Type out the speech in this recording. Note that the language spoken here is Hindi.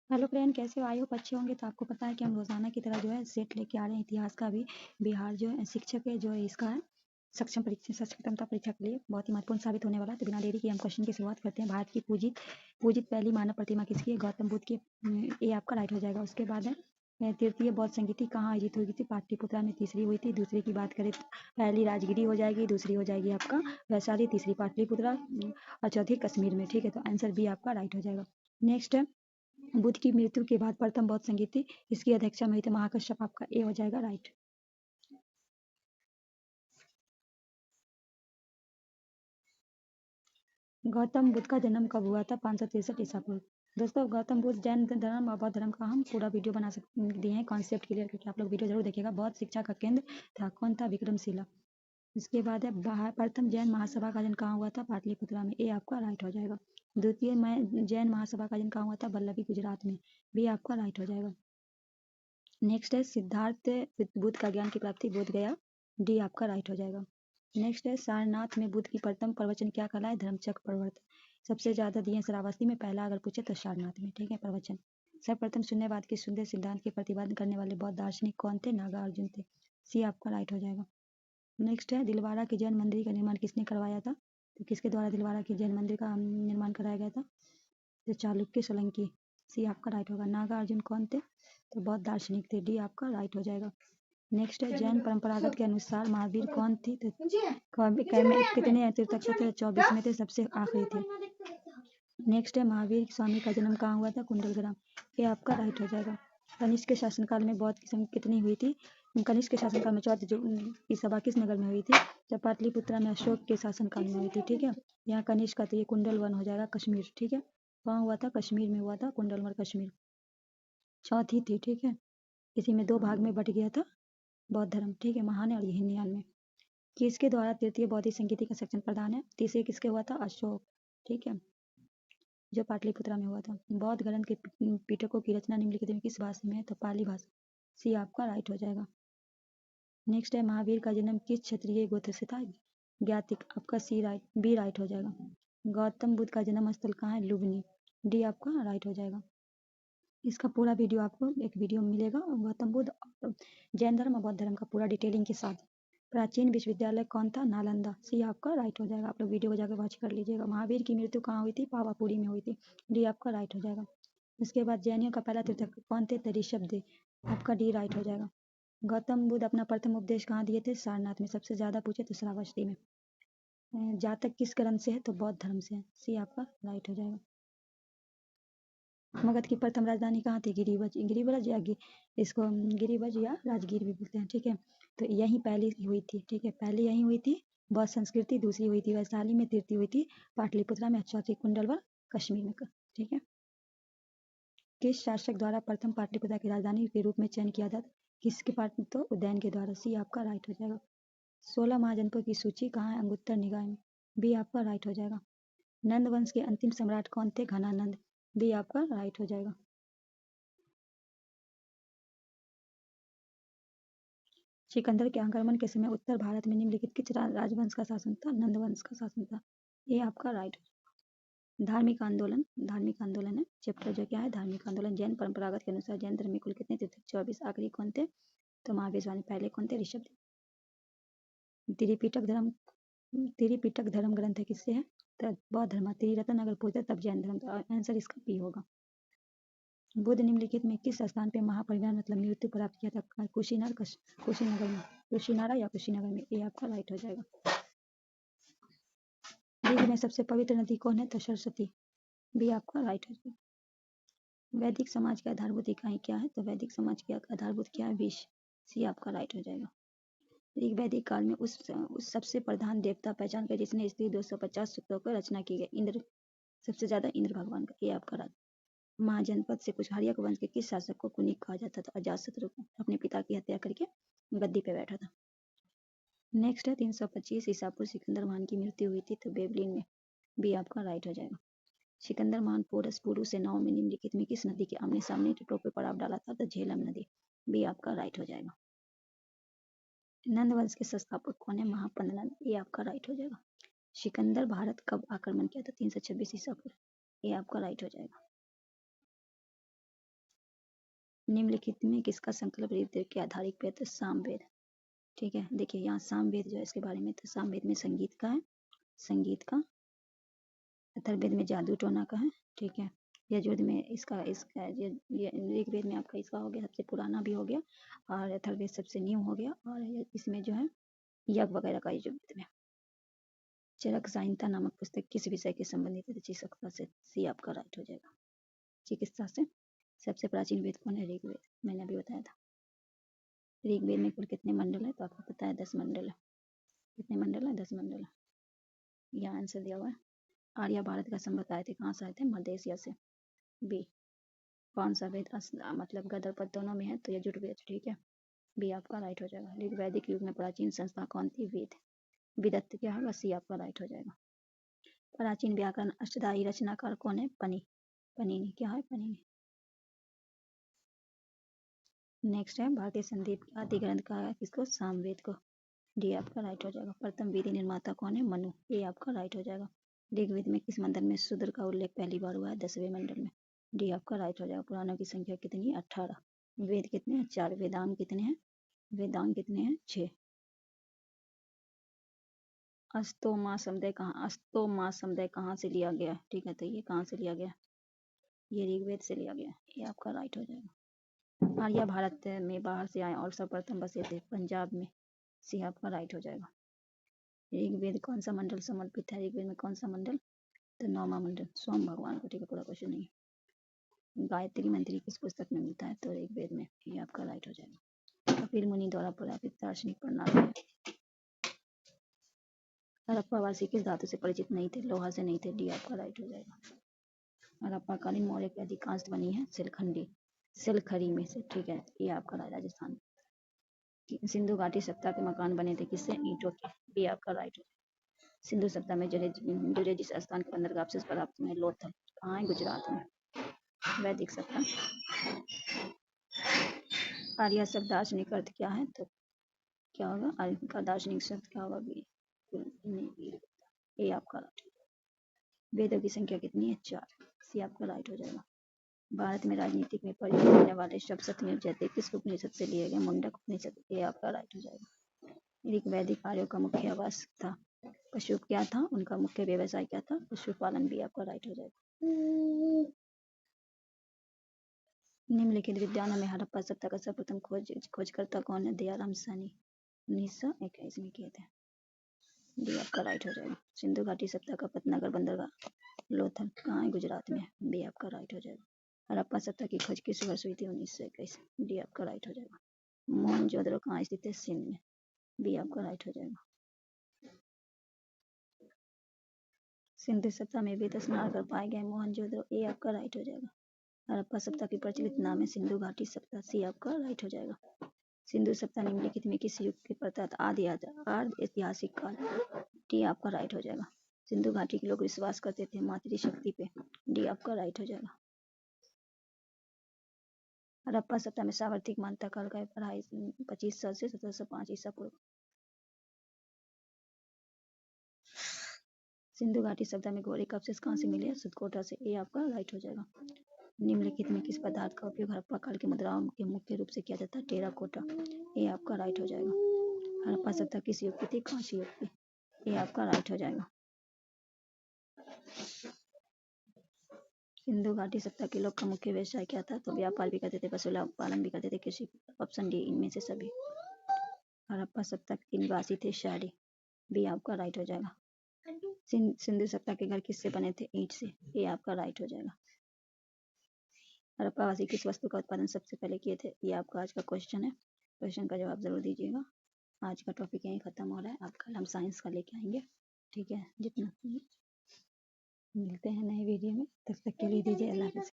हेलो फ्रेंड, कैसे हो? आई होप अच्छे होंगे। तो आपको पता है कि हम रोजाना की तरह जो है सेट लेके आ रहे हैं इतिहास का भी। बिहार जो है शिक्षक है जो है इसका है सक्षमता परीक्षा के लिए बहुत ही महत्वपूर्ण साबित होने वाला है। तो बिना देरी के हम क्वेश्चन की शुरुआत करते हैं। भारत की पूजित पूजित पहली मानव प्रतिमा किसकी है? गौतम बुद्ध की। ये आपका राइट हो जाएगा। उसके बाद है तृतीय बौद्ध संगीति कहाँ आयोजित हुई थी? पाटलिपुत्रा में। तीसरी हुई थी। दूसरी की बात करें तो पहली राजगिरी हो जाएगी, दूसरी हो जाएगी आपका वैशाली, तीसरी पाटलिपुत्रा और चौथी कश्मीर में। ठीक है, तो आंसर बी आपका राइट हो जाएगा। नेक्स्ट है बुद्ध की मृत्यु के बाद प्रथम बौद्ध संगीति इसकी अध्यक्षता में हुई थी? महाकश्यप। आपका ए हो जाएगा राइट। गौतम बुद्ध का जन्म कब हुआ था? 563 ईसा पूर्व। दोस्तों, गौतम बुद्ध जैन धर्म और बौद्ध धर्म का हम पूरा वीडियो बना दिए हैं कॉन्सेप्ट क्लियर करके। आप लोग वीडियो जरूर देखिएगा। बौद्ध शिक्षा का केंद्र था कौन था? विक्रमशिला। इसके बाद है प्रथम जैन महासभा का आयोजन कहाँ हुआ था? पाटलिपुत्रा में। ए आपका राइट हो जाएगा। द्वितीय जैन महासभा का आयोजन कहाँ हुआ था? वल्लभी, गुजरात में। बी आपका राइट हो जाएगा। नेक्स्ट है सिद्धार्थ बुद्ध का ज्ञान की प्राप्ति बोध गया। डी आपका राइट हो जाएगा। नेक्स्ट है सारनाथ में बुद्ध की प्रथम प्रवचन क्या कहलाए? धर्मचक्र प्रवर्तन। सबसे ज्यादा दिए श्रावस्ती में, पहला अगर पूछे तो सारनाथ में। ठीक है, प्रवचन। सर्वप्रथम शून्यवाद के शुद्ध सिद्धांत के प्रतिपादन करने वाले बौद्ध दार्शनिक कौन थे? नागार्जुन थे। सी आपका राइट हो जाएगा। नेक्स्ट है दिलवाड़ा के जैन मंदिर का निर्माण किसने करवाया था? तो किसके द्वारा दिलवाड़ा के जैन मंदिर का निर्माण कराया गया था? तो चालुक्य सोलंकी। सी आपका राइट होगा। नागार्जुन कौन थे? तो बौद्ध दार्शनिक थे। डी आपका राइट हो जाएगा। नेक्स्ट है जैन परंपरागत के अनुसार महावीर कौन थी? तो कितने तीर्थंकर थे? 24 में थे, सबसे आखिरी थे। नेक्स्ट है महावीर स्वामी का जन्म कहाँ हुआ था? कुंडलग्राम। ये आपका राइट हो जाएगा। कनिष्क के शासनकाल में बौद्ध की संख्या कितनी हुई थी? कनिष्क के शासनकाल में चौथ की सभा किस नगर में हुई थी? जब पाटलिपुत्रा में अशोक के शासनकाल में हुई थी। ठीक है, यहाँ कनिष्क का तो ये कुंडल वन हो जाएगा, कश्मीर। ठीक है, कहाँ हुआ था? कश्मीर में हुआ था, कुंडलवन कश्मीर। चौथी थी। ठीक है, इसी में 2 भाग में बट गया था बौद्ध धर्म। ठीक है, महान और हीनयान में। किसके द्वारा तृतीय बौद्धिक संगीति का सेक्शन प्रदान है? तीसरे किसके हुआ था? अशोक। ठीक है, जो पाटलिपुत्रा में हुआ था। बौद्ध ग्रंथ के पिटकों की रचना निम्नलिखित में किस भाषा में है? तो पाली भाषा। सी आपका राइट हो जाएगा। नेक्स्ट है महावीर का जन्म किस क्षत्रिय गोत्र से था? ज्ञातिक। आपका सी राइट, बी राइट हो जाएगा। गौतम बुद्ध का जन्म स्थल कहाँ है? लुम्बिनी। डी आपका राइट हो जाएगा। इसका पूरा वीडियो आपको एक वीडियो में मिलेगा, गौतम बुद्ध और जैन धर्म और बौद्ध धर्म का पूरा डिटेलिंग के साथ। प्राचीन विश्वविद्यालय कौन था? नालंदा। सी आपका राइट हो जाएगा। आप लोग वीडियो को जाकर वॉच कर लीजिएगा। महावीर की मृत्यु कहाँ हुई थी? पावापुरी में हुई थी। डी आपका राइट हो जाएगा। उसके बाद जैनियों का पहला तीर्थंकर कौन थे? तो ऋषभदेव। आपका डी राइट हो जाएगा। गौतम बुद्ध अपना प्रथम उपदेश कहाँ दिए थे? सारनाथ में। सबसे ज्यादा पूछे तो श्रावस्ती में। जातक किस ग्रंथ से है? तो बौद्ध धर्म से है। सी आपका राइट हो जाएगा। मगध की प्रथम राजधानी कहाँ थी? गिरिब्रज। गिरिब्रज या इसको गिरिब्रज या राजगीर भी बोलते हैं। ठीक है, तो यहीं पहली हुई थी। ठीक है, पहली यहीं हुई थी बौद्ध संस्कृति, दूसरी हुई थी वैशाली में, तृतीय हुई थी पाटलिपुत्रा में, चौथी कुंडलवन कश्मीर में। ठीक है, किस शासक द्वारा प्रथम पाटलिपुत्रा की राजधानी के रूप में चयन किया था? किसके पाट तो उदयन के द्वारा। सी आपका राइट हो जाएगा। 16 महाजनपदों की सूची कहाँ है? अंगुत्तर निकाय में। बी आपका राइट हो जाएगा। नंद वंश के अंतिम सम्राट कौन थे? घनानंद। बी आपका राइट हो जाएगा। सिकंदर के आक्रमण के समय उत्तर भारत में निम्नलिखित किस राजवंश का शासन था? नंद वंश का शासन था। ये आपका राइट। धार्मिक आंदोलन है चैप्टर जो क्या है? धार्मिक आंदोलन। जैन परंपरागत के अनुसार जैन धर्म में कुल कितने तीर्थंकर? 24। आखिरी कौन थे? तो महावीर स्वामी। पहले कौन थे? ऋषभ। त्रिपिटक धर्म ग्रंथ किससे है? तो बौद्ध धर्म। त्रिरत्न अगर पूछे तब जैन धर्म। तो आंसर इसका बी होगा। बुद्ध निम्नलिखित में किस स्थान पे महापरिनिर्वाण मतलब मृत्यु प्राप्त किया था? कुशीनगर में। कुशीनारा या कुशीनगर में। ये आपका राइट हो जाएगा। विश्व में सबसे पवित्र नदी कौन है? तो सरस्वती। भी आपका राइट हो जाएगा। वैदिक समाज की आधारभूत इकाई क्या है? तो वैदिक समाज की आधारभूत क्या है? विष। सी आपका राइट हो जाएगा। एक वैदिक काल में उस सबसे प्रधान देवता पहचान कर जिसने स्त्री 250 सूक्तों की रचना की गई? इंद्र। सबसे ज्यादा इंद्र भगवान का। ये आपका राइट। महाजनपद से कुछ हर्यक वंश के किस शासक को कुनिक कहा जाता था? अजातशत्रु को। अपने पिता की हत्या करके गद्दी पे बैठा था। नेक्स्ट है 325 ईसा पूर्व सिकंदर महान की मृत्यु हुई थी? तो बेबलीन में। भी आपका राइट हो जाएगा। सिकंदर महान पोरस पुरु सेनाओं में निम्नलिखित में किस नदी के आमने सामने टिटों पर पड़ाव डाला था? तो झेलम नदी। भी आपका राइट हो जाएगा। नंद वंश के संस्थापक कौन है? महापंड नंद। ये आपका राइट हो जाएगा। सिकंदर भारत कब आक्रमण किया था? 326 ईसा पूर्व। ये आपका राइट हो जाएगा। निम्नलिखित में किसका संकल्प ऋग्वेद के आधारित वेद? सामवेद। ठीक है, देखिए यहाँ सामवेद जो है इसके बारे में, तो सामवेद में संगीत का है, संगीत का। अथर्ववेद में जादू टोना का है। ठीक है, यजुर्वेद में इसका ये ऋग्वेद में आपका इसका हो गया, सबसे पुराना भी हो गया, और अथर्ववेद सबसे न्यू हो गया, और इसमें जो है यज्ञ वगैरह का यजुर्वेद में। चरक संहिता नामक पुस्तक किस विषय के संबंधित है? चिकित्सा से। सी आपका राइट हो जाएगा, चिकित्सा से। सबसे प्राचीन वेद कौन है? ऋग्वेद, मैंने अभी बताया था। ऋग्वेद में कुल कितने मंडल है? तो आपको पता है 10 मंडल है। कितने मंडल है? 10 मंडल है। यहाँ आंसर दिया हुआ है। आर्य भारत का संबंध आए थे, कहाँ से आए थे? मध्य एशिया से। बी। कौन सा वेद मतलब गदर पद दोनों में है? तो यजुर्वेद। ठीक है, बी आपका राइट हो जाएगा। ऋग्वैदिक युग में प्राचीन संस्था कौन थी? वेद। विदत्त क्या होगा? सी आपका राइट हो जाएगा। प्राचीन व्याकरण अष्टधाई रचनाकार कौन है? पनीनी। क्या है? पनीनी। नेक्स्ट है भारतीय संदीप आदि ग्रंथ का है किसको? सामवेद को। डी आपका राइट हो जाएगा। प्रथम वेदी निर्माता कौन है? मनु। ए आपका राइट हो जाएगा। ऋग्वेद में किस मंडल में शूद्र का उल्लेख पहली बार हुआ है? 10वें मंडल में। डी आपका राइट हो जाएगा। पुराणों की संख्या कितनी? 18। वेद कितने हैं? 4। वेदांग कितने हैं? वेदांग कितने हैं? 6। अस्तोमा समुदाय कहाँ से लिया गया? ठीक है, तो ये कहाँ से लिया गया? ये ऋग्वेद से लिया गया। ये आपका राइट हो जाएगा। आर्य भारत में बाहर से आए और सर्वप्रथम बसे थे पंजाब में। सी आपका राइट हो जाएगा। ऋग्वेद कौन सा मंडल समर्पित है? ऋग्वेद में कौन सा मंडल? तो 9वां मंडल, सोम भगवान को। ठीक है, पूरा क्वेश्चन नहीं। गायत्री मंत्री किस पुस्तक में मिलता है? तो ऋग्वेद में। ये आपका राइट हो जाएगा। कपिल मुनि द्वारा प्रस्तावित दार्शनिक प्रणाली है। हड़प्पावासी किस धातु से परिचित नहीं थे? लोहा से नहीं थे। डी आपका राइट हो जाएगा। हड़प्पाकालीन मौर्य की अधिकांश बनी है सिलखरी में से। ठीक है, ये आपका राजस्थान। सिंधु घाटी सभ्यता के मकान बने थे किससे? ईंटों के। बी आपका राइट हो जाएगा। सिंधु सभ्यता में जुड़े जिस स्थान के बंदरगाह से प्राप्त हुए लोथल, कहाँ है? गुजरात में। वैदिक सभ्यता। आर्य शब्द दार्शनिक अर्थ क्या है? तो क्या होगा? आर्य का दार्शनिक शब्द क्या होगा? ये आपका राइट। वेदों की संख्या कितनी है? 4। सी आपका राइट हो जाएगा। भारत में राजनीतिक में प्रयुक्त होने वाले शब्द सत्यमेव जयते किस उपनिषद से लिए गए? मुंडक उपनिषद। ये आपका राइट हो जाएगा। ऋग्वैदिक आर्यों का मुख्य आवास था पशु क्या था? उनका मुख्य व्यवसाय क्या था? पशुपालन। भी आपका राइट हो जाएगा। निम्नलिखित विद्वानों में हड़प्पा सभ्यता का सर्वप्रथम खोजकर्ता कौन है? दयाराम साहनी 1921 में किए थे। डी आपका राइट हो जाएगा। सिंधु घाटी सभ्यता का पतनागर बंदरगाह लोथल कहाँ है? गुजरात में। बी आपका राइट हो जाएगा। हड़प्पा सभ्यता की खोज किस वर्ष हुई थी? 1921। डी आपका राइट हो जाएगा। मोहनजोदड़ो कहाँ स्थित है? सिंध में। बी आपका राइट हो जाएगा। सिंधु सभ्यता में वेद स्नान कर पाए गए मोहनजोदड़ो। ए आपका राइट हो जाएगा। हड़प्पा सभ्यता की प्रचलित नाम है सिंधु घाटी सभ्यता। सी आपका राइट हो जाएगा। सिंधु सभ्यता निम्नलिखित में किस युग के पश्चात आदि ऐतिहासिक काल? डी आपका राइट हो जाएगा। सिंधु घाटी के लोग विश्वास करते थे मातृशक्ति पे। डी आपका राइट हो जाएगा। हड़प्पा सभ्यता में सावर्तिक मान्यता काल का 2500 से 1705 ईसा पूर्व। सिंधु घाटी सभ्यता में घोड़े का अवशेष कहाँ से मिले? सुदकोटा से। ए आपका राइट हो जाएगा। निम्नलिखित में किस पदार्थ का उपयोग हड़प्पा काल की मुद्राओं के मुख्य रूप से किया जाता है? टेराकोटा। ए आपका राइट हो जाएगा। हड़प्पा सभ्यता किस युग की थी? कांस्य युग की। ए आपका राइट हो जाएगा। सिंधु घाटी सभ्यता के लोग का मुख्य व्यवसाय क्या था? तो व्यापार भी करते थे, पशुपालन भी करते थे, कृषि। ऑप्शन डी इनमें से सभी। हड़प्पा सभ्यता के निवासी थे शहरी। बी आपका राइट हो जाएगा। सिंधु सभ्यता के घर किससे बने थे? ईंट से। ये आपका राइट हो जाएगा। हड़प्पावासी किस वस्तु का उत्पादन सबसे पहले किए थे? ये आपका आज का क्वेश्चन है। क्वेश्चन का जवाब जरूर दीजिएगा। आज का टॉपिक यहीं खत्म हो रहा है। अब कल हम साइंस का लेके आएंगे। ठीक है, जितना मिलते हैं नए वीडियो में, तब तक के लिए दीजिए अल्लाह हाफ़िज़।